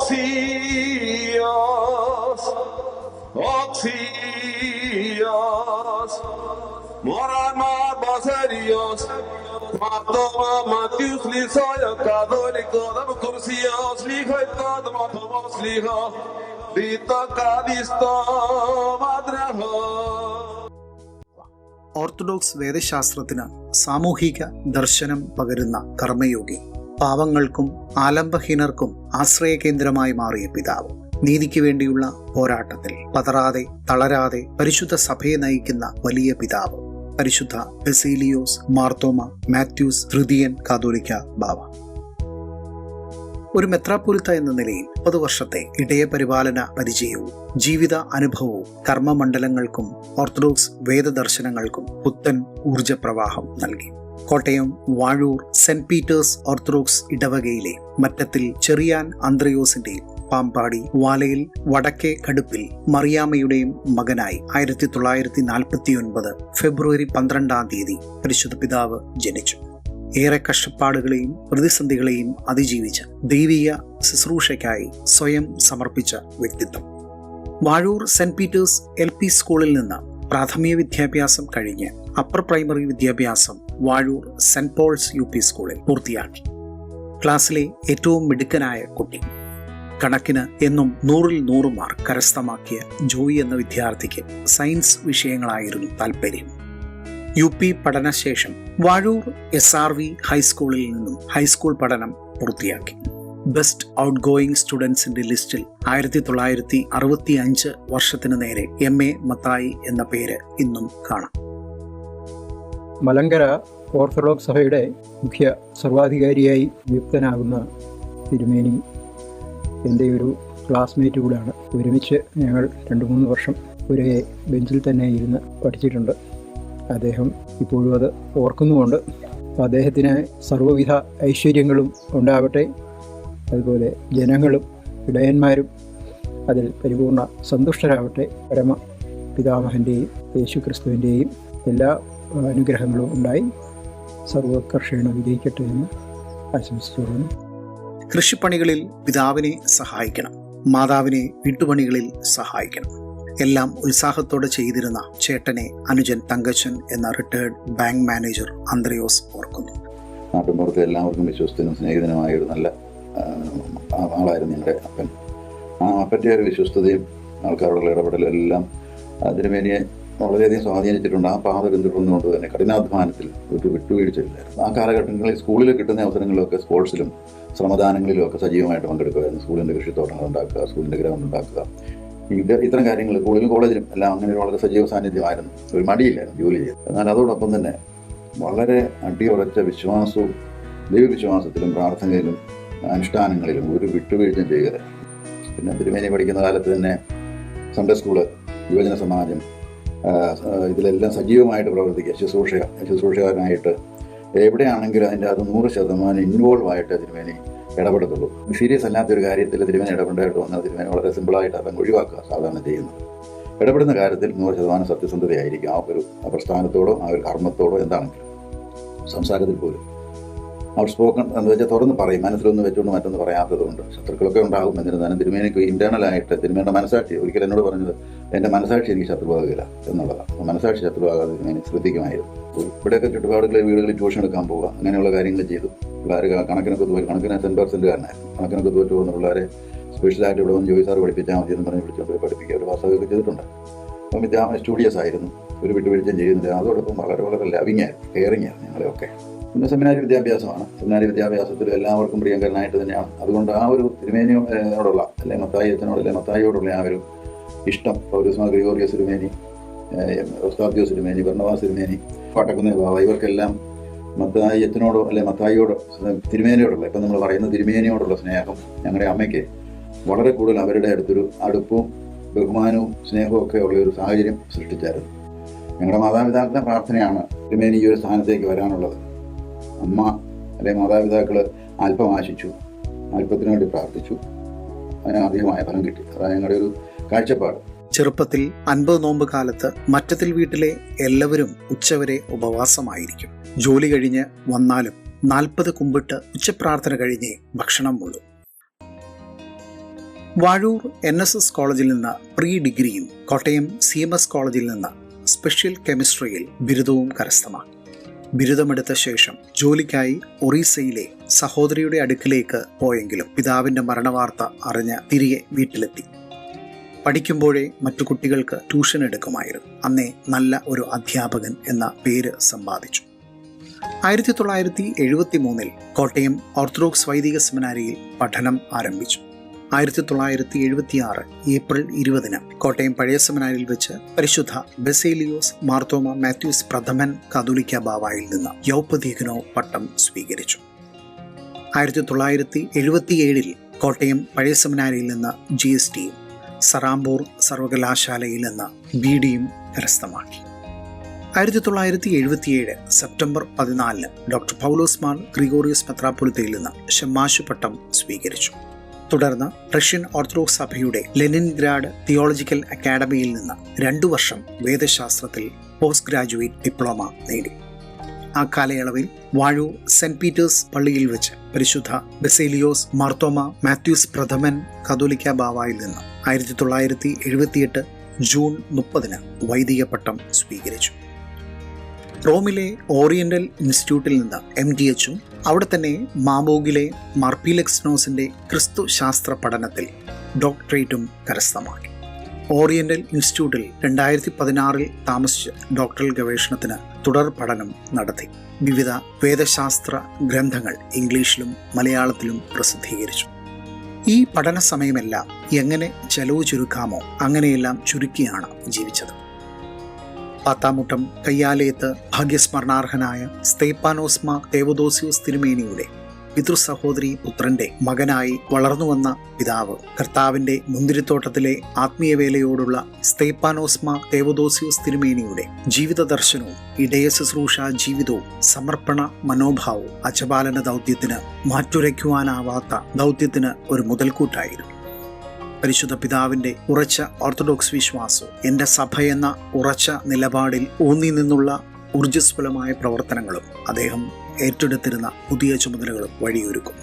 Oxios, Oxios, Morama Basarios, Matoma Matius Lisoya, Catholico, Cursios, Liga, Matomos Liga, Vita Cadisto, Madraho. Orthodox വേദശാസ്ത്രത്തിന് സാമൂഹിക ദർശനം പകരുന്ന കർമ്മയോഗി, പാവങ്ങൾക്കും ആലംബഹീനർക്കും ആശ്രയകേന്ദ്രമായി മാറിയ പിതാവ്, നീതിക്ക് വേണ്ടിയുള്ള പോരാട്ടത്തിൽ പതറാതെ തളരാതെ പരിശുദ്ധ സഭയെ നയിക്കുന്ന വലിയ പിതാവ്, പരിശുദ്ധ ബസേലിയോസ് മാർത്തോമ മാത്യൂസ് തൃതീയൻ കാതോലിക്ക ബാവ. ഒരു മെത്രാപ്പൊലിത്ത എന്ന നിലയിൽ 30 വർഷത്തെ ഇടയ പരിപാലന പരിചയവും ജീവിത അനുഭവവും കർമ്മമണ്ഡലങ്ങൾക്കും ഓർത്തഡോക്സ് വേദദർശനങ്ങൾക്കും പുത്തൻ ഊർജപ്രവാഹം നൽകി. Kottayam Vazhoor saint Peter's orthodox ഇടവകയിലെ മറ്റത്തിൽ ചെറിയാൻ അന്ത്രയോസിന്റെയും പാമ്പാടി വാലയിൽ വടക്കേ കടുപ്പിൽ മറിയാമ്മയുടെയും മകനായി 1949 ഫെബ്രുവരി 12 പരിശുദ്ധ പിതാവ് ജനിച്ചു. ഏറെ കഷ്ടപ്പാടുകളെയും പ്രതിസന്ധികളെയും അതിജീവിച്ച് ദൈവീയ ശുശ്രൂഷയ്ക്കായി സ്വയം സമർപ്പിച്ച വ്യക്തിത്വം. വാഴൂർ സെന്റ് പീറ്റേഴ്സ് LP സ്കൂളിൽ നിന്ന് പ്രാഥമിക വിദ്യാഭ്യാസം കഴിഞ്ഞ് അപ്പർ പ്രൈമറി വിദ്യാഭ്യാസം വാഴൂർ സെന്റ് പോൾസ് UP സ്കൂളിൽ പൂർത്തിയാക്കി. ക്ലാസ്സിലെ ഏറ്റവും മിടുക്കനായ കുട്ടി, കണക്കിന് എന്നും 100-ൽ 100 മാർക്ക് കരസ്ഥമാക്കിയ ജോയി എന്ന വിദ്യാർത്ഥിക്ക് സയൻസ് വിഷയങ്ങളായിരുന്നു താല്പര്യം. UP പഠനശേഷം വാഴൂർ SRV ഹൈസ്കൂളിൽ നിന്നും ഹൈസ്കൂൾ പഠനം പൂർത്തിയാക്കി. ബെസ്റ്റ് ഔട്ട് ഗോയിങ് സ്റ്റുഡൻസിന്റെ ലിസ്റ്റിൽ 1965 വർഷത്തിന് നേരെ MA മത്തായി എന്ന പേര് ഇന്നും കാണാം. മലങ്കര ഓർത്തഡോക്സ് സഭയുടെ മുഖ്യ സർവാധികാരിയായി നിയുക്തനാകുന്ന തിരുമേനി എൻ്റെ ഒരു ക്ലാസ്മേറ്റ് കൂടെയാണ്. ഒരുമിച്ച് ഞങ്ങൾ 2-3 വർഷം ഒരേ ബെഞ്ചിൽ തന്നെ ഇരുന്ന് പഠിച്ചിട്ടുണ്ട്. അദ്ദേഹം ഇപ്പോഴും അത് ഓർക്കുന്നുമുണ്ട്. അദ്ദേഹത്തിന് സർവ്വവിധ ഐശ്വര്യങ്ങളും ഉണ്ടാവട്ടെ. അതുപോലെ ജനങ്ങളും ഇടയന്മാരും അതിൽ പരിപൂർണ സന്തുഷ്ടരാവട്ടെ. പരമ പിതാമഹൻ്റെയും യേശുക്രിസ്തുവിൻ്റെയും എല്ലാ അനുഗ്രഹങ്ങളും ഉണ്ടായി സർവകർഷേണ വിജയിക്കട്ടെ എന്ന് ആശംസിച്ചുകൊള്ളുന്നു. കൃഷിപ്പണികളിൽ പിതാവിനെ സഹായിക്കണം, മാതാവിനെ വീട്ടുപണികളിൽ സഹായിക്കണം. എല്ലാം ഉത്സാഹത്തോടെ ചെയ്തിരുന്ന ചേട്ടനെ അനുജൻ തങ്കച്ചൻ എന്ന റിട്ടയർഡ് ബാങ്ക് മാനേജർ അന്ത്രയോസ് ഓർക്കുന്നു. നാട്ടുമ്പുറത്ത് എല്ലാവർക്കും വിശ്വസ്തനും സ്നേഹിതനുമായ ഒരു നല്ല ആളായിരുന്നു ഞങ്ങളുടെ അപ്പൻ. ആ അപ്പൻ്റെ ഒരു വിശ്വസ്തതയും ആൾക്കാരോടുള്ള ഇടപെടലും എല്ലാം തിരുമേനിയെ വളരെയധികം സ്വാധീനിച്ചിട്ടുണ്ട്. ആ പാത പിന്തുടർന്നുകൊണ്ട് തന്നെ കഠിനാധ്വാനത്തിൽ ഒരു വിട്ടുവീഴ്ചയില്ലായിരുന്നു. ആ കാലഘട്ടങ്ങളിൽ സ്കൂളിൽ കിട്ടുന്ന അവസരങ്ങളിലൊക്കെ സ്പോർട്സിലും ശ്രമദാനങ്ങളിലും ഒക്കെ സജീവമായിട്ട് പങ്കെടുക്കുമായിരുന്നു. സ്കൂളിൻ്റെ കൃഷിത്തോട്ടങ്ങൾ ഉണ്ടാക്കുക, സ്കൂളിൻ്റെ ഗ്രൗണ്ട് ഉണ്ടാക്കുക, ഇത്തരം കാര്യങ്ങൾ സ്കൂളിലും കോളേജിലും എല്ലാം അങ്ങനെ വളരെ സജീവ സാന്നിധ്യമായിരുന്നു. ഒരു മടിയില്ലായിരുന്നു ജോലി ചെയ്ത്. എന്നാൽ അതോടൊപ്പം തന്നെ വളരെ അടിയുറച്ച വിശ്വാസവും ദൈവവിശ്വാസത്തിലും പ്രാർത്ഥനയിലും അനുഷ്ഠാനങ്ങളിലും ഒരു വിട്ടുവീഴ്ചയും ചെയ്യുക. പിന്നെ തിരുമേനി പഠിക്കുന്ന കാലത്ത് തന്നെ സൺഡേ സ്കൂള്, യുവജന സമാജം, ഇതിലെല്ലാം സജീവമായിട്ട് പ്രവർത്തിക്കുക. ശുശ്രൂഷകാരനായിട്ട് എവിടെയാണെങ്കിലും അതിൻ്റെ അത് 100% ഇൻവോൾവ് ആയിട്ട് തിരുമേനി ഇടപെടത്തുള്ളൂ. സീരിയസ് അല്ലാത്തൊരു കാര്യത്തിൽ തിരുമേനി ഇടപെടേണ്ടതായിട്ട് വന്നാൽ തിരുമേനി വളരെ സിമ്പിളായിട്ട് അതങ്ങ് ഒഴിവാക്കുക സാധാരണ ചെയ്യുന്നത്. ഇടപെടുന്ന കാര്യത്തിൽ 100% സത്യസന്ധതയായിരിക്കും. ആ ഒരു പ്രസ്ഥാനത്തോടോ ആ ഒരു കർമ്മത്തോടോ എന്താണെങ്കിലും സംസാരത്തിൽ പോലും ഔട്ട് സ്പോക്കൺ എന്ന് വെച്ചാൽ തുറന്ന് പറയും. മനസ്സിലൊന്ന് വെച്ചുകൊണ്ട് മറ്റൊന്ന് പറയാത്തതുകൊണ്ട് ശത്രുക്കളൊക്കെ ഉണ്ടാകും. എന്നിരുന്നാലും തിരുമേനിക്ക് ഇൻറ്റേർണലായിട്ട് തിരുമേനിയുടെ മനസാക്ഷി ഒരിക്കൽ എന്നോട് പറഞ്ഞത് എൻ്റെ മനസാക്ഷി എനിക്ക് ശത്രുവാകില്ല എന്നുള്ളതാണ്. മനസാക്ഷി ശത്രുവാകാതെ തിരുമേനി ശ്രദ്ധിക്കുമായിരുന്നു. ഇവിടെയൊക്കെ ചുറ്റുപാടുകളിൽ വീടുകളിൽ ട്യൂഷൻ എടുക്കാൻ പോവുക, അങ്ങനെയുള്ള കാര്യങ്ങൾ ചെയ്തു. പിള്ളേർ കണക്കിനൊക്കെ കണക്കിന് 10%കാരനായിരുന്നു. കണക്കിനൊക്കെ തോറ്റു പോകുന്ന പിള്ളേരെ സ്പെഷ്യലായിട്ട് ഇവിടെ വന്ന് ജോയി സാർ പഠിപ്പിച്ചാൽ മതി എന്ന് പറഞ്ഞ് വിളിച്ചുകൊണ്ട് പോയി പഠിപ്പിക്കുക. ഒരു വാസകമൊക്കെ ചെയ്തിട്ടുണ്ട്. അപ്പം സ്റ്റൂഡിയസ് ആയിരുന്നു, ഒരു വിട്ടുവീഴ്ചയും ചെയ്യുന്നില്ല. അതോടൊപ്പം വളരെ വളരെ ലവിങ് ആയിരുന്നു, കെയറിങ് ആയിരുന്നു ഞങ്ങളെയൊക്കെ. പിന്നെ സെമിനാരി വിദ്യാഭ്യാസമാണ്. സെമിനാരി വിദ്യാഭ്യാസത്തിൽ എല്ലാവർക്കും പ്രിയങ്കരനായിട്ട് തന്നെയാണ്. അതുകൊണ്ട് ആ ഒരു തിരുമേനിയോടുള്ള അല്ലെങ്കിൽ മത്തായി അച്ഛനോട് അല്ലെങ്കിൽ മത്തായിയോടുള്ള ആ ഒരു ഇഷ്ടം, പൗലോസ് മാർ ഗ്രിഗോറിയോസ് തിരുമേനി, ഒസ്താദ്യോസ് തിരുമേനി, ബർണ്ണബാസ് തിരുമേനി, പാട്ടക്കുന്ന ബാവ, ഇവർക്കെല്ലാം മത്തായി അച്ഛനോടോ അല്ലെങ്കിൽ മത്തായിയോടോ തിരുമേനിയോടുള്ള, ഇപ്പം നമ്മൾ പറയുന്ന തിരുമേനിയോടുള്ള സ്നേഹം ഞങ്ങളുടെ അമ്മയ്ക്ക് വളരെ കൂടുതൽ അവരുടെ അടുത്തൊരു അടുപ്പവും ബഹുമാനവും സ്നേഹവും ഒക്കെ ഉള്ള ഒരു സാഹചര്യം സൃഷ്ടിച്ചായിരുന്നു. ഞങ്ങളുടെ മാതാപിതാക്കളുടെ പ്രാർത്ഥനയാണ് തിരുമേനി ഈ ഒരു സ്ഥാനത്തേക്ക് വരാനുള്ളത്. അമ്മ അല്ലെങ്കിൽ മാതാപിതാക്കൾ അല്പം ആശിച്ചു, അല്പത്തിന് വേണ്ടി പ്രാർത്ഥിച്ചു, അതിന് അധികമായ ഫലം കിട്ടി. അതാണ് ഞങ്ങളുടെ ഒരു കാഴ്ചപ്പാട്. ചെറുപ്പത്തിൽ 50 നോമ്പ് കാലത്ത് മറ്റത്തിൽ വീട്ടിലെ എല്ലാവരും ഉച്ചവരെ ഉപവാസമായിരിക്കും. ജോലി കഴിഞ്ഞ് വന്നാലും 40 കുമ്പിട്ട് ഉച്ചപ്രാർത്ഥന കഴിഞ്ഞേ ഭക്ഷണം ഉള്ളൂ. വാഴൂർ NSS കോളേജിൽ നിന്ന് പ്രീ ഡിഗ്രിയും കോട്ടയം CMS കോളേജിൽ നിന്ന് സ്പെഷ്യൽ കെമിസ്ട്രിയിൽ ബിരുദവും കരസ്ഥമാക്കി. ബിരുദമെടുത്ത ശേഷം ജോലിക്കായി ഒറീസയിലെ സഹോദരിയുടെ അടുക്കിലേക്ക് പോയെങ്കിലും പിതാവിന്റെ മരണവാർത്ത അറിഞ്ഞ് തിരികെ വീട്ടിലെത്തി. പഠിക്കുമ്പോഴേ മറ്റു കുട്ടികൾക്ക് ട്യൂഷൻ എടുക്കുമായിരുന്നു. അന്നേ നല്ല ഒരു അധ്യാപകൻ എന്ന പേര് സമ്പാദിച്ചു. 1973 കോട്ടയം ഓർത്തഡോക്സ് വൈദിക സെമിനാരിയിൽ പഠനം ആരംഭിച്ചു. 1976 ഏപ്രിൽ 20 കോട്ടയം പഴയ സെമിനാരിയിൽ വെച്ച് പരിശുദ്ധ ബസേലിയോസ് മാർത്തോമ മാത്യൂസ് പ്രഥമൻ കാതോലിക്ക ബാവായിൽ നിന്ന് യൗപദീകനോ പട്ടം സ്വീകരിച്ചു. 1977 കോട്ടയം പഴയ സെമിനാരിയിൽ നിന്ന് GST, സറാംപൂർ സർവകലാശാലയിൽ നിന്ന് BDയും കരസ്ഥമാക്കി. 1977 സെപ്റ്റംബർ 14 ഡോക്ടർ പൗലോസ് മാർ ഗ്രിഗോറിയോസ് മെത്രാപ്പൊലീത്തയിൽ നിന്ന് ഷമ്മാശു പട്ടം സ്വീകരിച്ചു. തുടർന്ന് റഷ്യൻ ഓർത്തഡോക്സ് സഭയുടെ ലെനിൻഗ്രാഡ് തിയോളജിക്കൽ അക്കാഡമിയിൽ നിന്ന് 2 വർഷം വേദശാസ്ത്രത്തിൽ പോസ്റ്റ് ഗ്രാജുവേറ്റ് ഡിപ്ലോമ നേടി. ആ കാലയളവിൽ വാഴൂർ സെന്റ് പീറ്റേഴ്സ് പള്ളിയിൽ വെച്ച് പരിശുദ്ധ ബസേലിയോസ് മാർത്തോമ മാത്യൂസ് പ്രഥമൻ കാതോലിക്ക ബാവായിൽ നിന്ന് 1978 ജൂൺ 30 വൈദിക പട്ടം സ്വീകരിച്ചു. റോമിലെ ഓറിയന്റൽ ഇൻസ്റ്റിറ്റ്യൂട്ടിൽ നിന്ന് MDHും അവിടെ തന്നെ മാബോഗിലെ മാർപീലക്സ്നോസിന്റെ ക്രിസ്തു ശാസ്ത്ര പഠനത്തിൽ ഡോക്ടറേറ്റും കരസ്ഥമാക്കി. ഓറിയന്റൽ ഇൻസ്റ്റിറ്റ്യൂട്ടിൽ 2016 താമസിച്ച് ഡോക്ടറൽ ഗവേഷണത്തിന് തുടർ പഠനം നടത്തി. വിവിധ വേദശാസ്ത്ര ഗ്രന്ഥങ്ങൾ ഇംഗ്ലീഷിലും മലയാളത്തിലും പ്രസിദ്ധീകരിച്ചു. ഈ പഠന സമയമെല്ലാം എങ്ങനെ ചെലവ് ചുരുക്കാമോ അങ്ങനെയെല്ലാം ചുരുക്കിയാണ് ജീവിച്ചത്. പാത്താമുട്ടം കയ്യാലയത്ത് ഭാഗ്യസ്മരണാർഹനായ സ്തേപ്പാനോസ് മാർ തേവദോസ്യൂസ് തിരുമേനിയുടെ പിതൃസഹോദരി പുത്രന്റെ മകനായി വളർന്നുവന്ന പിതാവ് കർത്താവിന്റെ മുന്തിരിത്തോട്ടത്തിലെ ആത്മീയവേലയോടുള്ള സ്തേപ്പാനോസ് മാർ തേവദോസ്യൂസ് തിരുമേനിയുടെ ജീവിത ദർശനവും ഇടയ ശുശ്രൂഷ ജീവിതവും സമർപ്പണ മനോഭാവവും അജപാലന ദൗത്യത്തിന് മാറ്റുരയ്ക്കുവാനാവാത്ത ദൗത്യത്തിന് ഒരു മുതൽക്കൂട്ടായിരുന്നു. പരിശുദ്ധ പിതാവിന്റെ ഉറച്ച ഓർത്തഡോക്സ് വിശ്വാസവും എന്റെ സഭയെന്ന ഉറച്ച നിലപാടിൽ ഊന്നി നിന്നുള്ള ഊർജ്ജസ്വലമായ പ്രവർത്തനങ്ങളും അദ്ദേഹം ഏറ്റെടുത്തിരുന്ന പുതിയ ചുമതലകളും വഴിയൊരുക്കും.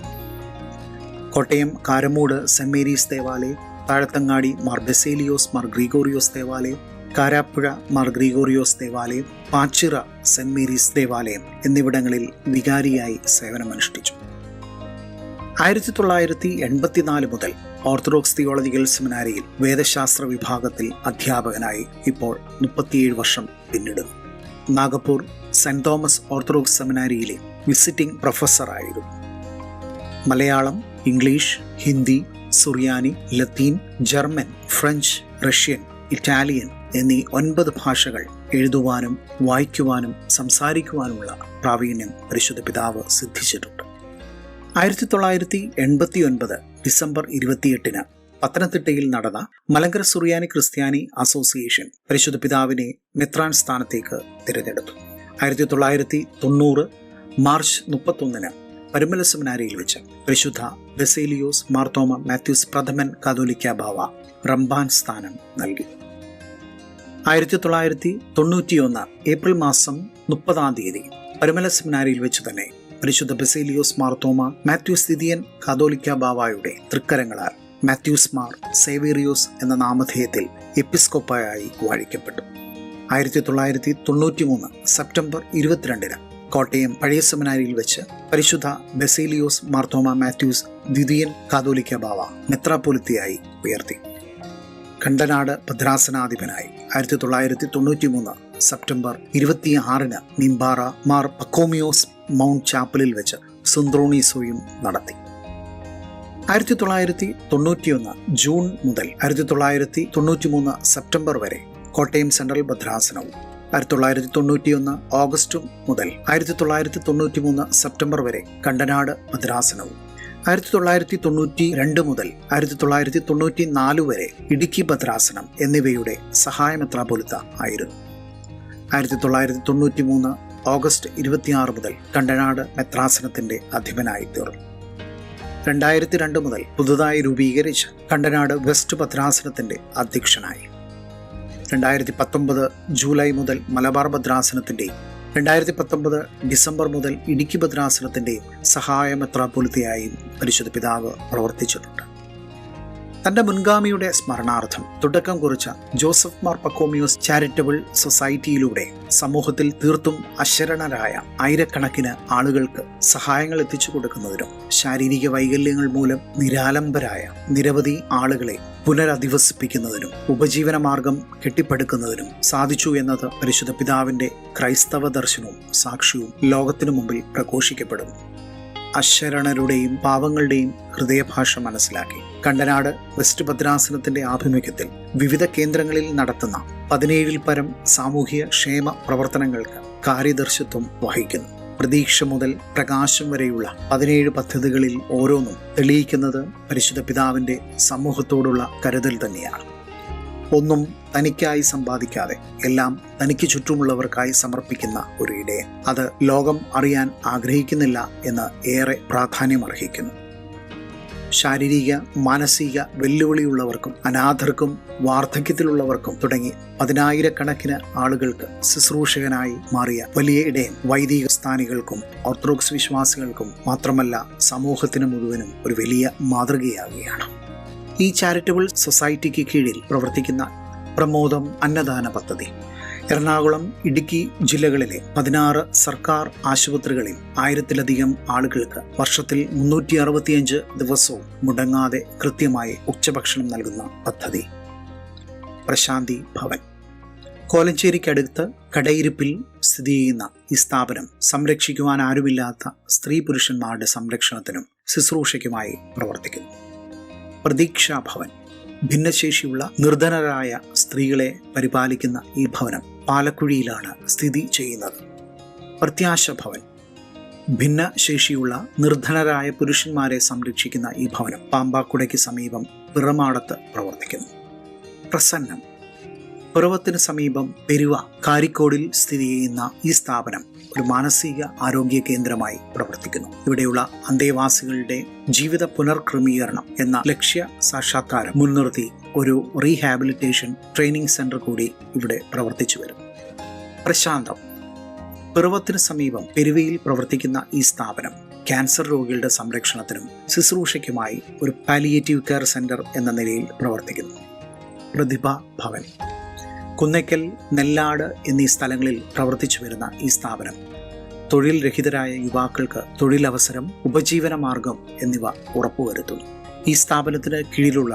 കോട്ടയം കാരമൂട് സെന്റ് മേരീസ് ദേവാലയം, താഴത്തങ്ങാടി മാർ ബസേലിയോസ് മാർ ഗ്രിഗോറിയോസ് ദേവാലയം, കാരാപ്പുഴ മാർ ഗ്രിഗോറിയോസ് ദേവാലയം, പാച്ചിറ സെന്റ് മേരീസ് ദേവാലയം എന്നിവിടങ്ങളിൽ വികാരിയായി സേവനമനുഷ്ഠിച്ചു. 1984 മുതൽ ഓർത്തഡോക്സ് തിയോളജിക്കൽ സെമിനാരിയിൽ വേദശാസ്ത്ര വിഭാഗത്തിൽ അധ്യാപകനായി ഇപ്പോൾ 37 വർഷം പിന്നിടുന്നു. നാഗപ്പൂർ സെന്റ് തോമസ് ഓർത്തഡോക്സ് സെമിനാരിയിലെ വിസിറ്റിംഗ് പ്രൊഫസറായിരുന്നു. മലയാളം, ഇംഗ്ലീഷ്, ഹിന്ദി, സുറിയാനി, ലത്തീൻ, ജർമ്മൻ, ഫ്രഞ്ച്, റഷ്യൻ, ഇറ്റാലിയൻ എന്നീ 9 ഭാഷകൾ എഴുതുവാനും വായിക്കുവാനും സംസാരിക്കുവാനുമുള്ള പ്രാവീണ്യം പരിശുദ്ധ പിതാവ് സിദ്ധിച്ചിട്ടുണ്ട്. 1989 ഡിസംബർ 28 പത്തനംതിട്ടയിൽ നടന്ന മലങ്കര സുറിയാനി ക്രിസ്ത്യാനി അസോസിയേഷൻ പരിശുദ്ധ പിതാവിനെ മെത്രാൻ സ്ഥാനത്തേക്ക് തിരഞ്ഞെടുത്തു. 1990 മാർച്ച് 31 പരുമല സെമിനാരിയിൽ വെച്ച് പരിശുദ്ധ ബസേലിയോസ് മാർത്തോമ മാത്യൂസ് പ്രഥമൻ കാതോലിക്ക ബാവ റംബാൻ സ്ഥാനം നൽകി. 1991 ഏപ്രിൽ മാസം 30 പരുമല സെമിനാരിയിൽ വെച്ച് തന്നെ പരിശുദ്ധ ബസേലിയോസ് മാർത്തോമ മാത്യൂസ് ദിദിയൻ കാതോലിക്ക ബാവായുടെ തൃക്കരങ്ങളാൽ മാത്യൂസ് മാർ സേവേറിയോസ് എന്ന നാമധേയത്തിൽ എപ്പിസ്കോപ്പായി വാഴിക്കപ്പെട്ടു. 1993 സെപ്റ്റംബർ 22 കോട്ടയം പഴയ സെമിനാരിയിൽ വെച്ച് പരിശുദ്ധ ബസേലിയോസ് മാർത്തോമ മാത്യൂസ് ദിദിയൻ കാതോലിക്ക ബാവ മെത്രാപ്പൊലീത്തയായി ഉയർത്തി. കണ്ടനാട് ഭദ്രാസനാധിപനായി 1993 സെപ്റ്റംബർ 26 നിംബാറ മാർ പക്കോമിയോസ് മൗണ്ട് ചാപ്പലിൽ വെച്ച് സുന്ത്രോണീസോയും നടത്തി. 1991 ജൂൺ മുതൽ 1993 സെപ്റ്റംബർ വരെ കോട്ടയം സെൻട്രൽ ഭദ്രാസനവും 1991 ഓഗസ്റ്റ് മുതൽ 1993 സെപ്റ്റംബർ വരെ കണ്ടനാട് ഭദ്രാസനവും 1992 മുതൽ 1994 വരെ ഇടുക്കി ഭദ്രാസനം എന്നിവയുടെ സഹായ മെത്രാപ്പൊലീത്ത ആയിരുന്നു. 1993 ഓഗസ്റ്റ് 26 മുതൽ കണ്ടനാട് മെത്രാസനത്തിന്റെ അധിപനായി തീർന്നു. 2002 മുതൽ പുതുതായി രൂപീകരിച്ച കണ്ടനാട് വെസ്റ്റ് ഭദ്രാസനത്തിന്റെ അധ്യക്ഷനായി. 2019 ജൂലൈ മുതൽ മലബാർ ഭദ്രാസനത്തിന്റെയും 2019 ഡിസംബർ മുതൽ ഇടുക്കി ഭദ്രാസനത്തിന്റെയും സഹായ മെത്രാപ്പൊലീത്തയായും പരിശുദ്ധ പിതാവ് പ്രവർത്തിച്ചിട്ടുണ്ട്. തന്റെ മുൻഗാമിയുടെ സ്മരണാർത്ഥം തുടക്കം കുറിച്ച ജോസഫ് മാർ പക്കോമിയോസ് ചാരിറ്റബിൾ സൊസൈറ്റിയിലൂടെ സമൂഹത്തിൽ തീർത്തും അശരണരായ ആയിരക്കണക്കിന് ആളുകൾക്ക് സഹായങ്ങൾ എത്തിച്ചു കൊടുക്കുന്നതിനും ശാരീരിക വൈകല്യങ്ങൾ മൂലം നിരാലംബരായ നിരവധി ആളുകളെ പുനരധിവസിപ്പിക്കുന്നതിനും ഉപജീവന മാർഗം കെട്ടിപ്പടുക്കുന്നതിനും സാധിച്ചു എന്നത് പരിശുദ്ധ പിതാവിന്റെ ക്രൈസ്തവ ദർശനവും സാക്ഷ്യവും ലോകത്തിനു മുമ്പിൽ പ്രഘോഷിക്കപ്പെടുന്നു. അശരണരുടെയും പാവങ്ങളുടെയും ഹൃദയഭാഷ മനസ്സിലാക്കി കണ്ടനാട് വെസ്റ്റ് ഭദ്രാസനത്തിന്റെ ആഭിമുഖ്യത്തിൽ വിവിധ കേന്ദ്രങ്ങളിൽ നടത്തുന്ന 17 പരം സാമൂഹിക ക്ഷേമ പ്രവർത്തനങ്ങൾക്ക് കാര്യദർശിത്വം വഹിക്കുന്നു. പ്രതീക്ഷ മുതൽ പ്രകാശം വരെയുള്ള 17 പദ്ധതികളിൽ ഓരോന്നും തെളിയിക്കുന്നത് പരിശുദ്ധ പിതാവിന്റെ സമൂഹത്തോടുള്ള കരുതൽ തന്നെയാണ്. ഒന്നും തനിക്കായി സമ്പാദിക്കാതെ എല്ലാം തനിക്ക് ചുറ്റുമുള്ളവർക്കായി സമർപ്പിക്കുന്ന ഒരു ഇടയൻ. അത് ലോകം അറിയാൻ ആഗ്രഹിക്കുന്നില്ല എന്ന് ഏറെ പ്രാധാന്യമർഹിക്കുന്നു. ശാരീരിക മാനസിക വെല്ലുവിളിയുള്ളവർക്കും അനാഥർക്കും വാർദ്ധക്യത്തിലുള്ളവർക്കും തുടങ്ങി 10,000-കണക്കിന് ആളുകൾക്ക് ശുശ്രൂഷകനായി മാറിയ വലിയ ഇടയൻ വൈദിക സ്ഥാനികൾക്കും ഓർത്തഡോക്സ് വിശ്വാസികൾക്കും മാത്രമല്ല സമൂഹത്തിന് മുഴുവനും ഒരു വലിയ മാതൃകയാകുകയാണ്. ഈ ചാരിറ്റബിൾ സൊസൈറ്റിക്ക് കീഴിൽ പ്രവർത്തിക്കുന്ന പ്രമോദം അന്നദാന പദ്ധതി എറണാകുളം, ഇടുക്കി ജില്ലകളിലെ 16 സർക്കാർ ആശുപത്രികളിൽ 1000-ലധികം ആളുകൾക്ക് വർഷത്തിൽ 365 ദിവസവും മുടങ്ങാതെ കൃത്യമായി ഉച്ചഭക്ഷണം നൽകുന്ന പദ്ധതി. പ്രശാന്തി ഭവൻ കോലഞ്ചേരിക്കടുത്ത് കടയിരിപ്പിൽ സ്ഥിതി ചെയ്യുന്ന ഈ സ്ഥാപനം സംരക്ഷിക്കുവാൻ ആരുമില്ലാത്ത സ്ത്രീ പുരുഷന്മാരുടെ സംരക്ഷണത്തിനും ശുശ്രൂഷയ്ക്കുമായി പ്രവർത്തിക്കുന്നു. പ്രതീക്ഷാ ഭവൻ ഭിന്നശേഷിയുള്ള നിർധനരായ സ്ത്രീകളെ പരിപാലിക്കുന്ന ഈ ഭവനം പാലക്കുഴിയിലാണ് സ്ഥിതി ചെയ്യുന്നത്. പ്രത്യാശ ഭവൻ ഭിന്നശേഷിയുള്ള നിർധനരായ പുരുഷന്മാരെ സംരക്ഷിക്കുന്ന ഈ ഭവനം പാമ്പാക്കുടയ്ക്ക് സമീപം പിറമാടത്ത് പ്രവർത്തിക്കുന്നു. പ്രസന്നം പിറവത്തിന് സമീപം പെരുവ കാരിക്കോടിൽ സ്ഥിതി ചെയ്യുന്ന ഈ സ്ഥാപനം ഒരു മാനസിക ആരോഗ്യ കേന്ദ്രമായി പ്രവർത്തിക്കുന്നു. ഇവിടെയുള്ള അന്തേവാസികളുടെ ജീവിത പുനർക്രമീകരണം എന്ന ലക്ഷ്യ സാക്ഷാത്കാരം മുൻനിർത്തി ഒരു റീഹാബിലിറ്റേഷൻ ട്രെയിനിങ് സെന്റർ കൂടി ഇവിടെ പ്രവർത്തിച്ചു വരുന്നു. പ്രശാന്തം പിറവത്തിന് സമീപം പെരുവയിൽ പ്രവർത്തിക്കുന്ന ഈ സ്ഥാപനം ക്യാൻസർ രോഗികളുടെ സംരക്ഷണത്തിനും ശുശ്രൂഷയ്ക്കുമായി ഒരു പാലിയേറ്റീവ് കെയർ സെന്റർ എന്ന നിലയിൽ പ്രവർത്തിക്കുന്നു. പ്രതിഭ ഭവൻ കുന്നയ്ക്കൽ, നെല്ലാട് എന്നീ സ്ഥലങ്ങളിൽ പ്രവർത്തിച്ചു വരുന്ന ഈ സ്ഥാപനം തൊഴിൽ രഹിതരായ യുവാക്കൾക്ക് തൊഴിലവസരം, ഉപജീവന മാർഗം എന്നിവ ഉറപ്പുവരുത്തുന്നു. ഈ സ്ഥാപനത്തിന് കീഴിലുള്ള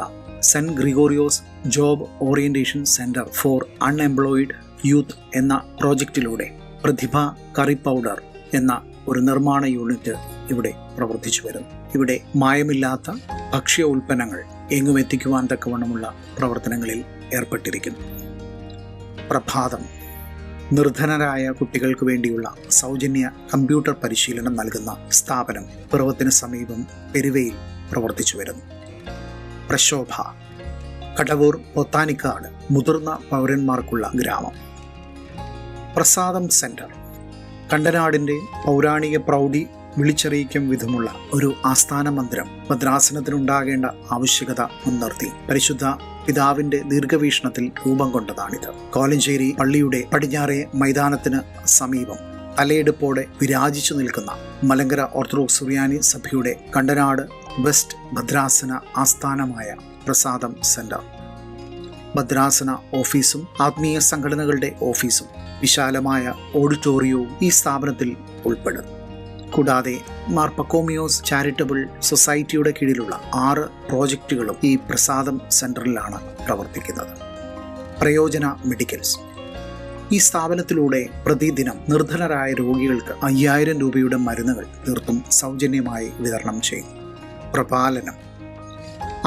saint Gregorios job orientation centre for unemployed youth എന്ന പ്രോജക്റ്റിലൂടെ പ്രതിഭ കറി പൗഡർ എന്ന ഒരു നിർമ്മാണ യൂണിറ്റ് ഇവിടെ പ്രവർത്തിച്ചു വരുന്നു. ഇവിടെ മായമില്ലാത്ത ഭക്ഷ്യ ഉൽപ്പന്നങ്ങൾ എങ്ങും എത്തിക്കുവാൻ തക്കവണ്ണമുള്ള പ്രവർത്തനങ്ങളിൽ ഏർപ്പെട്ടിരിക്കുന്നു. പ്രഭാതം നിർധനരായ കുട്ടികൾക്ക് വേണ്ടിയുള്ള സൗജന്യ കമ്പ്യൂട്ടർ പരിശീലനം നൽകുന്ന സ്ഥാപനം പിറവത്തിന് സമീപം പെരുവയിൽ പ്രവർത്തിച്ചു വരുന്നു. പ്രശോഭ കടവൂർ പൊത്താനിക്കാട് മുതിർന്ന പൗരന്മാർക്കുള്ള ഗ്രാമം. പ്രസാദം സെന്റർ കണ്ടനാടിൻ്റെ പൗരാണിക പ്രൗഢി വിളിച്ചറിയിക്കും വിധമുള്ള ഒരു ആസ്ഥാന മന്ദിരം ഭദ്രാസനത്തിനുണ്ടാകേണ്ട ആവശ്യകത മുൻനിർത്തി പരിശുദ്ധ പിതാവിന്റെ ദീർഘവീക്ഷണത്തിൽ രൂപം കൊണ്ടതാണിത്. കോലഞ്ചേരി പള്ളിയുടെ പടിഞ്ഞാറേ മൈതാനത്തിന് സമീപം തലയെടുപ്പോടെ വിരാജിച്ചു നിൽക്കുന്ന മലങ്കര ഓർത്തഡോക്സ് സുറിയാനി സഭയുടെ കണ്ടനാട് വെസ്റ്റ് ഭദ്രാസന ആസ്ഥാനമായ പ്രസാദം സെന്റർ ഭദ്രാസന ഓഫീസും ആത്മീയ സംഘടനകളുടെ ഓഫീസും വിശാലമായ ഓഡിറ്റോറിയവും ഈ സ്ഥാപനത്തിൽ ഉൾപ്പെടുന്നു. കൂടാതെ മാർ പക്കോമിയോസ് ചാരിറ്റബിൾ സൊസൈറ്റിയുടെ കീഴിലുള്ള 6 പ്രോജക്റ്റുകളും ഈ പ്രസാദം സെന്ററിലാണ് പ്രവർത്തിക്കുന്നത്. പ്രയോജന മെഡിക്കൽസ് ഈ സ്ഥാപനത്തിലൂടെ പ്രതിദിനം നിർധനരായ രോഗികൾക്ക് 5000 രൂപയുടെ മരുന്നുകൾ തീർത്തും സൗജന്യമായി വിതരണം ചെയ്യും. പ്രപാലനം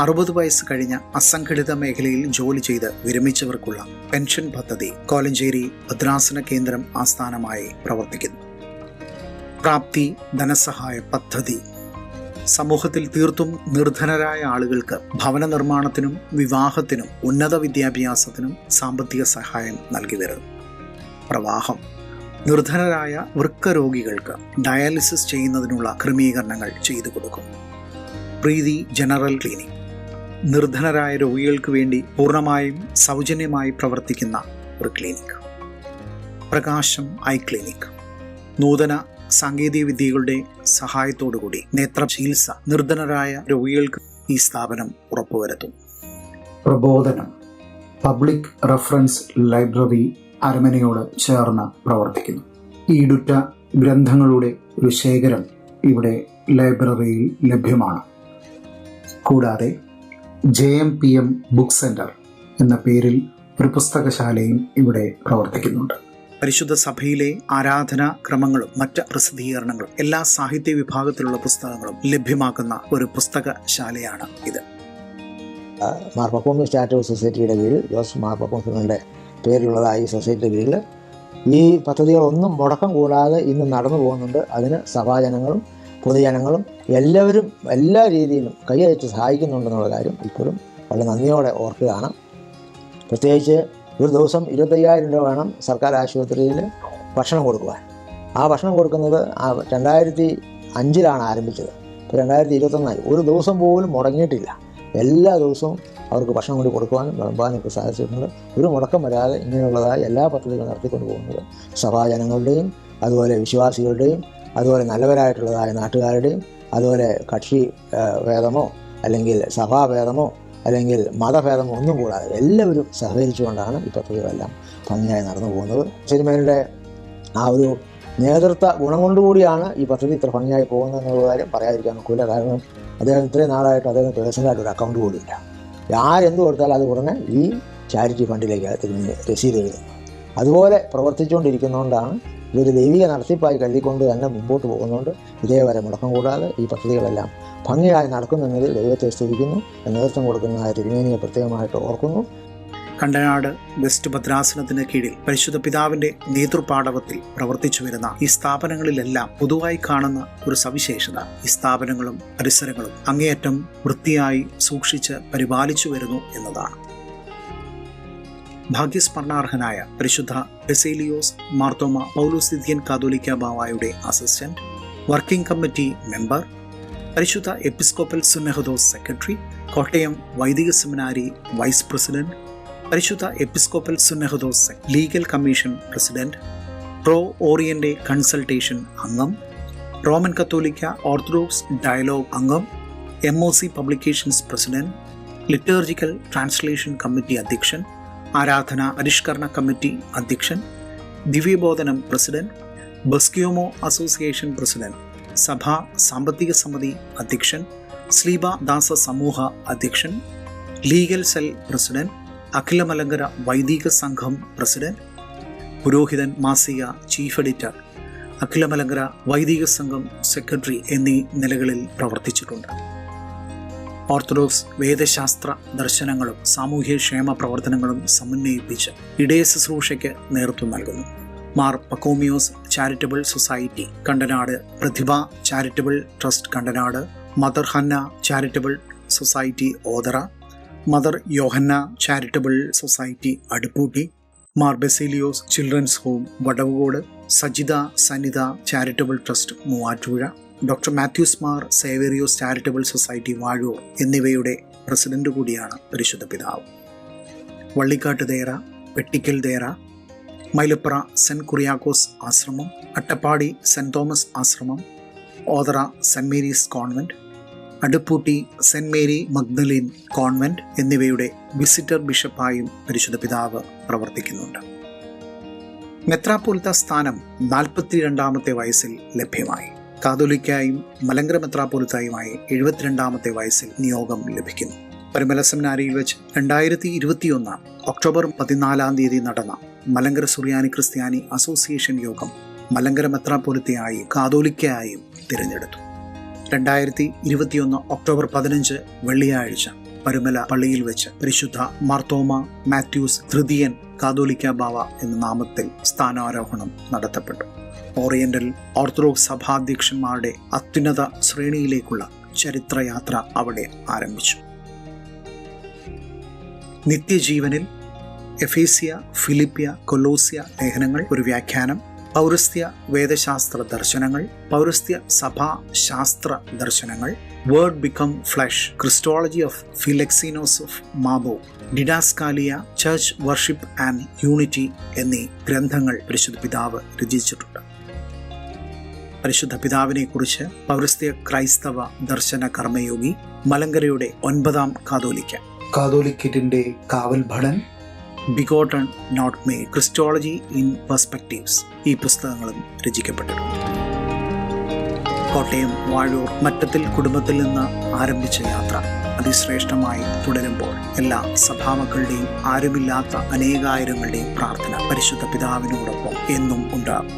60 വയസ്സ് കഴിഞ്ഞ അസംഘടിത മേഖലയിൽ ജോലി ചെയ്ത് വിരമിച്ചവർക്കുള്ള പെൻഷൻ പദ്ധതി കോലഞ്ചേരി ഭദ്രാസന കേന്ദ്രം ആസ്ഥാനമായി പ്രവർത്തിക്കുന്നു. പ്രാപ്തി ധനസഹായ പദ്ധതി സമൂഹത്തിൽ തീർത്തും നിർധനരായ ആളുകൾക്ക് ഭവന നിർമ്മാണത്തിനും വിവാഹത്തിനും ഉന്നത വിദ്യാഭ്യാസത്തിനും സാമ്പത്തിക സഹായം നൽകി വരുന്നു. പ്രവാഹം നിർധനരായ വൃക്ക രോഗികൾക്ക് ഡയാലിസിസ് ചെയ്യുന്നതിനുള്ള ക്രമീകരണങ്ങൾ ചെയ്തു കൊടുക്കും. പ്രീതി ജനറൽ ക്ലിനിക് നിർധനരായ രോഗികൾക്ക് വേണ്ടി പൂർണ്ണമായും സൗജന്യമായി പ്രവർത്തിക്കുന്ന ഒരു ക്ലിനിക്. പ്രകാശം ഐ ക്ലിനിക് നൂതന സാങ്കേതിക വിദ്യകളുടെ സഹായത്തോടുകൂടി നേത്ര ചികിത്സ നിർധനരായ രോഗികൾക്ക് ഈ സ്ഥാപനം ഉറപ്പുവരുത്തും. പ്രബോധനം പബ്ലിക് റെഫറൻസ് ലൈബ്രറി അരമനയോട് ചേർന്ന് പ്രവർത്തിക്കുന്നു. ഈടുറ്റ ഗ്രന്ഥങ്ങളുടെ ഒരു ശേഖരം ഇവിടെ ലൈബ്രറിയിൽ ലഭ്യമാണ്. കൂടാതെ JMPM ബുക്ക് സെന്റർ എന്ന പേരിൽ ഒരു പുസ്തകശാലയും ഇവിടെ പ്രവർത്തിക്കുന്നുണ്ട്. പരിശുദ്ധ സഭയിലെ ആരാധനാ ക്രമങ്ങളും മറ്റ് പ്രസിദ്ധീകരണങ്ങളും എല്ലാ സാഹിത്യ വിഭാഗത്തിലുള്ള പുസ്തകങ്ങളും ലഭ്യമാക്കുന്ന ഒരു പുസ്തകശാലയാണ് ഇത്. മാർ പപ്പോമിയോസ് ചാരിറ്റബിൾ സൊസൈറ്റിയുടെ കീഴിൽ, ജോസഫ് മാർ പപ്പോമിയോസിന്റെ പേരിലുള്ളതായ ഈ സൊസൈറ്റിയുടെ കീഴിൽ ഈ പദ്ധതികളൊന്നും മുടക്കം കൂടാതെ ഇന്ന് നടന്നു പോകുന്നുണ്ട്. അതിന് സഭാജനങ്ങളും പൊതുജനങ്ങളും എല്ലാവരും എല്ലാ രീതിയിലും കൈയയച്ച് സഹായിക്കുന്നുണ്ടെന്നുള്ള കാര്യം ഇപ്പോഴും വളരെ നന്ദിയോടെ ഓർക്കുകയാണ്. പ്രത്യേകിച്ച് ഒരു ദിവസം 25,000 രൂപ വേണം സർക്കാർ ആശുപത്രിയിൽ ഭക്ഷണം കൊടുക്കുവാൻ. ആ ഭക്ഷണം കൊടുക്കുന്നത് 2005 ആരംഭിച്ചത്. ഇപ്പോൾ 2021 ഒരു ദിവസം പോലും മുടങ്ങിയിട്ടില്ല. എല്ലാ ദിവസവും അവർക്ക് ഭക്ഷണം കൂടി കൊടുക്കുവാനും വിളമ്പാനൊക്കെ സാധിച്ചിട്ടുണ്ട്. ഒരു മുടക്കം വരാതെ ഇങ്ങനെയുള്ളതായ എല്ലാ പദ്ധതികളും നടത്തിക്കൊണ്ട് പോകുന്നത് സഭാജനങ്ങളുടെയും അതുപോലെ വിശ്വാസികളുടെയും അതുപോലെ നല്ലവരായിട്ടുള്ളതായ നാട്ടുകാരുടെയും അതുപോലെ കക്ഷി ഭേദമോ അല്ലെങ്കിൽ സഭാഭേദമോ അല്ലെങ്കിൽ മതഭേദമോ ഒന്നും കൂടാതെ എല്ലാവരും സഹകരിച്ചുകൊണ്ടാണ് ഈ പദ്ധതികളെല്ലാം ഭംഗിയായി നടന്നു പോകുന്നത്. തിരുമേനിയുടെ ആ ഒരു നേതൃത്വ ഗുണം കൊണ്ടുകൂടിയാണ് ഈ പദ്ധതി ഇത്ര ഭംഗിയായി പോകുന്നതെന്നുള്ള കാര്യം പറയാതിരിക്കാൻ ഒക്കില്ല. കാരണം അദ്ദേഹം ഇത്രയും നാളായിട്ട് അദ്ദേഹം പേഴ്സണലായിട്ട് ഒരു അക്കൗണ്ട് പോലുമില്ല. ആരെന്ത് കൊടുത്താലും അത് ഉടനെ ഈ ചാരിറ്റി ഫണ്ടിലേക്ക് തിരുമേനി രസീത് എഴുതുന്നു. അതുപോലെ പ്രവർത്തിച്ചുകൊണ്ടിരിക്കുന്നതുകൊണ്ടാണ് ഇതൊരു ദൈവിക നടത്തിപ്പായി കരുതിക്കൊണ്ട് തന്നെ മുമ്പോട്ട് പോകുന്നുണ്ട്. ഇതേവരെ മുടക്കം കൂടാതെ ഈ പദ്ധതികളെല്ലാം ഭംഗിയായി നടക്കുന്നെന്നതിൽ ദൈവത്തെ സ്തുതിക്കുന്നു. നേതൃത്വം കൊടുക്കുന്ന തിരുമേനിയെ പ്രത്യേകമായിട്ട് ഓർക്കുന്നു. കണ്ടനാട് വെസ്റ്റ് ഭദ്രാസനത്തിന് കീഴിൽ പരിശുദ്ധ പിതാവിന്റെ നേതൃപാടവത്തിൽ പ്രവർത്തിച്ചു വരുന്ന ഈ സ്ഥാപനങ്ങളിലെല്ലാം പൊതുവായി കാണുന്ന ഒരു സവിശേഷത ഈ സ്ഥാപനങ്ങളും പരിസരങ്ങളും അങ്ങേയറ്റം വൃത്തിയായി സൂക്ഷിച്ച് പരിപാലിച്ചു വരുന്നു എന്നതാണ്. ഭാഗ്യസ്മരണാർഹനായ പരിശുദ്ധ ബെസേലിയോസ് മാർത്തോമ പൗലോസ് ദിദ്യൻ കാതോലിക്ക ബാവായുടെ അസിസ്റ്റന്റ്, വർക്കിംഗ് കമ്മിറ്റി മെമ്പർ, പരിശുദ്ധ എപ്പിസ്കോപ്പൽ സുന്നഹദോസ് സെക്രട്ടറി, കോട്ടയം വൈദിക സെമിനാരി വൈസ് പ്രസിഡന്റ്, പരിശുദ്ധ എപ്പിസ്കോപ്പൽ സുന്നഹദോസ് legal commission president, Pro Oriente consultation അംഗം, റോമൻ കത്തോലിക്ക ഓർത്തഡോക്സ് ഡയലോഗ് അംഗം, MOC publications president, liturgical translation committee അധ്യക്ഷൻ, ആരാധന പരിഷ്കരണ കമ്മിറ്റി അധ്യക്ഷൻ, ദിവ്യബോധനം പ്രസിഡന്റ്, ബസ്ക്യോമോ അസോസിയേഷൻ പ്രസിഡന്റ്, സഭാ സാമ്പത്തിക സമിതി അധ്യക്ഷൻ, സ്ലീബ ദാസ സമൂഹ അധ്യക്ഷൻ, ലീഗൽ സെൽ പ്രസിഡന്റ്, അഖില മലങ്കര വൈദിക സംഘം പ്രസിഡന്റ്, പുരോഹിതൻ മാസിക ചീഫ് എഡിറ്റർ, അഖില മലങ്കര വൈദിക സംഘം സെക്രട്ടറി എന്നീ നിലകളിൽ പ്രവർത്തിച്ചിട്ടുണ്ട്. ഓർത്തഡോക്സ് വേദശാസ്ത്ര ദർശനങ്ങളും സാമൂഹ്യക്ഷേമ പ്രവർത്തനങ്ങളും സമന്വയിപ്പിച്ച് ഇടയ ശുശ്രൂഷയ്ക്ക് നേതൃത്വം നൽകുന്നു. Mar Pachomios charitable society Kandanad, Prathibha charitable trust Kandanad, mother Hannah charitable society Othera, mother Yohanna charitable society Aduputty, Mar Baselios children's home Vadavucode, Sajitha Sanitha charitable trust Muvattupuzha, doctor Mathews Mar Severios charitable society Vazhoor എന്നിവയുടെ പ്രസിഡന്റ് കൂടിയാണ് പരിശുദ്ധ പിതാവ്. വള്ളിക്കാട്ട് ദേറ, വെട്ടിക്കൽ ദേറ, മൈലപ്ര സെന്റ് കുറിയാക്കോസ് ആശ്രമം, അട്ടപ്പാടി സെന്റ് തോമസ് ആശ്രമം, Othera saint Mary's convent, Aduputty saint Mary Magdalene convent എന്നിവയുടെ വിസിറ്റർ ബിഷപ്പായും പരിശുദ്ധ പിതാവ് പ്രവർത്തിക്കുന്നുണ്ട്. മെത്രാപ്പോലിത്ത സ്ഥാനം 42-ാമത്തെ വയസ്സിൽ ലഭ്യമായി. കാതോലിക്കായും മലങ്കര മെത്രാപ്പോലിത്തായുമായി 72-ാമത്തെ വയസ്സിൽ നിയോഗം ലഭിക്കുന്നു. പരിമല സെമിനാരിയിൽ വെച്ച് 2021 ഒക്ടോബർ 14 നടന്ന മലങ്കര സുറിയാനി ക്രിസ്ത്യാനി അസോസിയേഷൻ യോഗം മലങ്കര മെത്രാപ്പോലിത്തയായും കാതോലിക്കയായും തിരഞ്ഞെടുത്തു. 2021 ഒക്ടോബർ 15 വെള്ളിയാഴ്ച പരുമല പള്ളിയിൽ വെച്ച് പരിശുദ്ധ മാർത്തോമ മാത്യൂസ് തൃതീയൻ കാതോലിക്ക ബാവ എന്ന നാമത്തിൽ സ്ഥാനാരോഹണം നടത്തപ്പെട്ടു. ഓറിയന്റൽ ഓർത്തഡോക്സ് സഭാധ്യക്ഷന്മാരുടെ അത്യുന്നത ശ്രേണിയിലേക്കുള്ള ചരിത്രയാത്ര അവിടെ ആരംഭിച്ചു. നിത്യജീവനിൽ എഫേസ്യ, ഫിലിപ്പിയ, കൊലോസ്യ ലേഖനങ്ങൾ ഒരു വ്യാഖ്യാനം, പൗരസ്ത്യ വേദശാസ്ത്ര ദർശനങ്ങൾ, പൗരസ്ത്യ സഭാശാസ്ത്ര ദർശനങ്ങൾ, word become flesh, Christology of Philoxenos of Mabbug, Didascalia, church worship and unity എന്നീ ഗ്രന്ഥങ്ങൾ പരിശുദ്ധ പിതാവ് രചിച്ചിട്ടുണ്ട്. പരിശുദ്ധ പിതാവിനെ കുറിച്ച് പൗരസ്ത്യ ക്രൈസ്തവ ദർശന കർമ്മയോഗി, മലങ്കരയുടെ 9ാം കാതോലിക്ക, കാതോലിക്കറ്റിൻ്റെ കാവൽ ഭടൻ, begotten not made, Christology in perspectives ഈ പുസ്തകങ്ങളും രചിക്കപ്പെട്ടിട്ടുണ്ട്. കോട്ടയം വാഴൂർ മറ്റത്തിൽ കുടുംബത്തിൽ നിന്ന് ആരംഭിച്ച യാത്ര അതിശ്രേഷ്ഠമായി തുടരുമ്പോൾ എല്ലാ സഭാമക്കളുടെയും ആരുമില്ലാത്ത അനേകായിരങ്ങളുടെയും പ്രാർത്ഥന പരിശുദ്ധ പിതാവിനോടൊപ്പം എന്നും ഉണ്ടാകും.